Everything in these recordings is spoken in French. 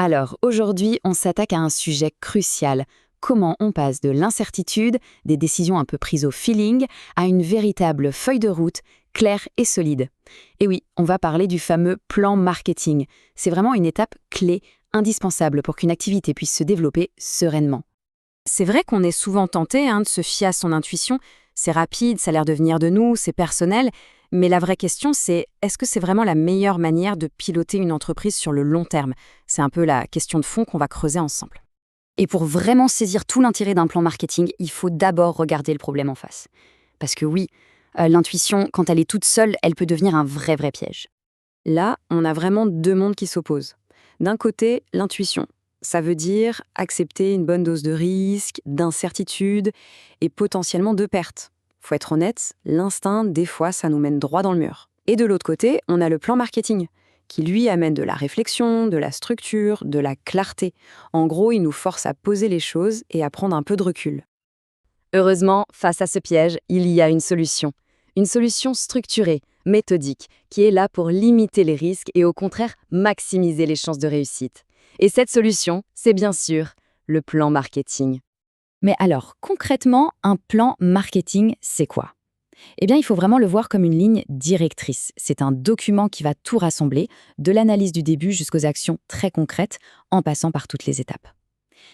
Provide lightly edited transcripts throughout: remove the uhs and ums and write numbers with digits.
Alors, aujourd'hui, on s'attaque à un sujet crucial. Comment on passe de l'incertitude, des décisions un peu prises au feeling, à une véritable feuille de route, claire et solide. Et oui, on va parler du fameux plan marketing. C'est vraiment une étape clé, indispensable pour qu'une activité puisse se développer sereinement. C'est vrai qu'on est souvent tenté de se fier à son intuition. C'est rapide, ça a l'air de venir de nous, c'est personnel. Mais la vraie question, c'est est-ce que c'est vraiment la meilleure manière de piloter une entreprise sur le long terme? C'est un peu la question de fond qu'on va creuser ensemble. Et pour vraiment saisir tout l'intérêt d'un plan marketing, il faut d'abord regarder le problème en face. Parce que oui, l'intuition, quand elle est toute seule, elle peut devenir un vrai piège. Là, on a vraiment deux mondes qui s'opposent. D'un côté, l'intuition. Ça veut dire accepter une bonne dose de risque, d'incertitude et potentiellement de perte. Faut être honnête, l'instinct, des fois, ça nous mène droit dans le mur. Et de l'autre côté, on a le plan marketing, qui lui amène de la réflexion, de la structure, de la clarté. En gros, il nous force à poser les choses et à prendre un peu de recul. Heureusement, face à ce piège, il y a une solution. Une solution structurée, méthodique, qui est là pour limiter les risques et au contraire maximiser les chances de réussite. Et cette solution, c'est bien sûr le plan marketing. Mais alors, concrètement, un plan marketing, c'est quoi? Eh bien, il faut vraiment le voir comme une ligne directrice. C'est un document qui va tout rassembler, de l'analyse du début jusqu'aux actions très concrètes, en passant par toutes les étapes.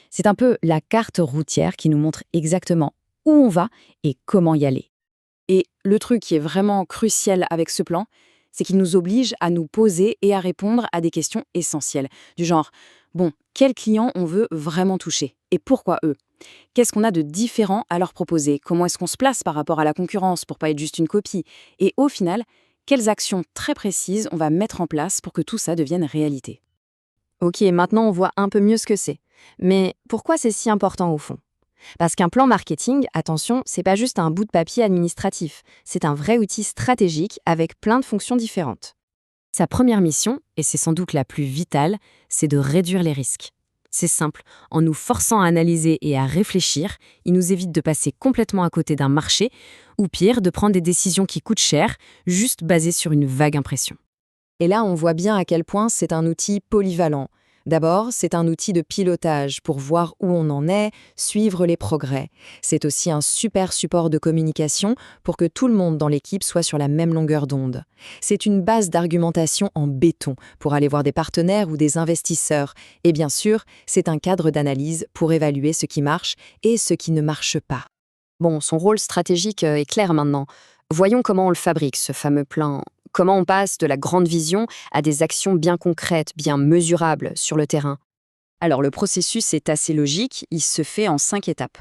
C'est un peu la carte routière qui nous montre exactement où on va et comment y aller. Et le truc qui est vraiment crucial avec ce plan, c'est qu'il nous oblige à nous poser et à répondre à des questions essentielles. Du genre, bon, quels clients on veut vraiment toucher? Et pourquoi eux? Qu'est-ce qu'on a de différent à leur proposer? Comment est-ce qu'on se place par rapport à la concurrence pour pas être juste une copie? Et au final, quelles actions très précises on va mettre en place pour que tout ça devienne réalité? Ok, maintenant on voit un peu mieux ce que c'est. Mais pourquoi c'est si important au fond? Parce qu'un plan marketing, attention, c'est pas juste un bout de papier administratif, c'est un vrai outil stratégique avec plein de fonctions différentes. Sa première mission, et c'est sans doute la plus vitale, c'est de réduire les risques. C'est simple, en nous forçant à analyser et à réfléchir, il nous évite de passer complètement à côté d'un marché, ou pire, de prendre des décisions qui coûtent cher, juste basées sur une vague impression. Et là, on voit bien à quel point c'est un outil polyvalent. D'abord, c'est un outil de pilotage pour voir où on en est, suivre les progrès. C'est aussi un super support de communication pour que tout le monde dans l'équipe soit sur la même longueur d'onde. C'est une base d'argumentation en béton pour aller voir des partenaires ou des investisseurs. Et bien sûr, c'est un cadre d'analyse pour évaluer ce qui marche et ce qui ne marche pas. Bon, son rôle stratégique est clair maintenant. Voyons comment on le fabrique, ce fameux plan. Comment on passe de la grande vision à des actions bien concrètes, bien mesurables sur le terrain. Alors le processus est assez logique, il se fait en 5 étapes.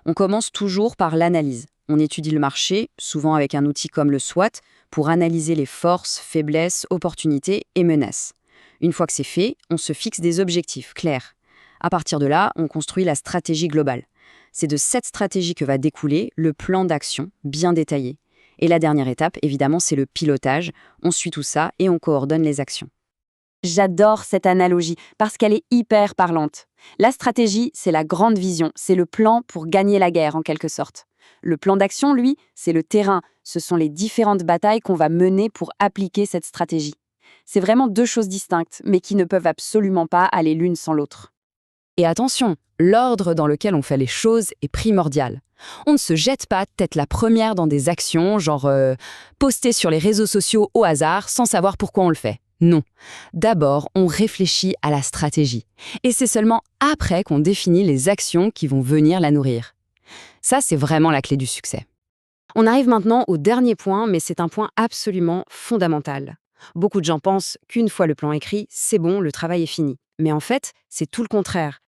On commence toujours par l'analyse. On étudie le marché, souvent avec un outil comme le SWOT, pour analyser les forces, faiblesses, opportunités et menaces. Une fois que c'est fait, on se fixe des objectifs clairs. À partir de là, on construit la stratégie globale. C'est de cette stratégie que va découler le plan d'action bien détaillé. Et la dernière étape, évidemment, c'est le pilotage. On suit tout ça et on coordonne les actions. J'adore cette analogie parce qu'elle est hyper parlante. La stratégie, c'est la grande vision, c'est le plan pour gagner la guerre en quelque sorte. Le plan d'action, lui, c'est le terrain. Ce sont les différentes batailles qu'on va mener pour appliquer cette stratégie. C'est vraiment deux choses distinctes, mais qui ne peuvent absolument pas aller l'une sans l'autre. Et attention, l'ordre dans lequel on fait les choses est primordial. On ne se jette pas tête la première dans des actions, genre poster sur les réseaux sociaux au hasard sans savoir pourquoi on le fait. Non. D'abord, on réfléchit à la stratégie. Et c'est seulement après qu'on définit les actions qui vont venir la nourrir. Ça, c'est vraiment la clé du succès. On arrive maintenant au dernier point, mais c'est un point absolument fondamental. Beaucoup de gens pensent qu'une fois le plan écrit, c'est bon, le travail est fini. Mais en fait, c'est tout le contraire.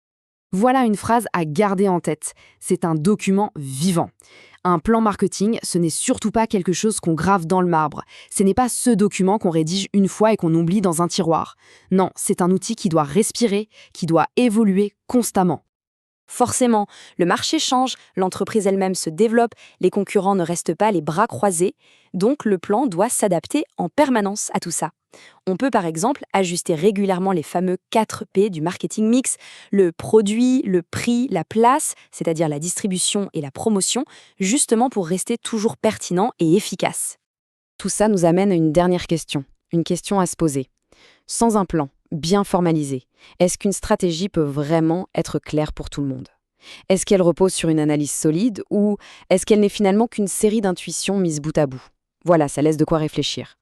Voilà une phrase à garder en tête. C'est un document vivant. Un plan marketing, ce n'est surtout pas quelque chose qu'on grave dans le marbre. Ce n'est pas ce document qu'on rédige une fois et qu'on oublie dans un tiroir. Non, c'est un outil qui doit respirer, qui doit évoluer constamment. Forcément, le marché change, l'entreprise elle-même se développe, les concurrents ne restent pas les bras croisés, donc le plan doit s'adapter en permanence à tout ça. On peut par exemple ajuster régulièrement les fameux 4 P du marketing mix, le produit, le prix, la place, c'est-à-dire la distribution et la promotion, justement pour rester toujours pertinent et efficace. Tout ça nous amène à une dernière question, une question à se poser. Sans un plan, bien formalisée? Est-ce qu'une stratégie peut vraiment être claire pour tout le monde? Est-ce qu'elle repose sur une analyse solide ou est-ce qu'elle n'est finalement qu'une série d'intuitions mises bout à bout? Voilà, ça laisse de quoi réfléchir.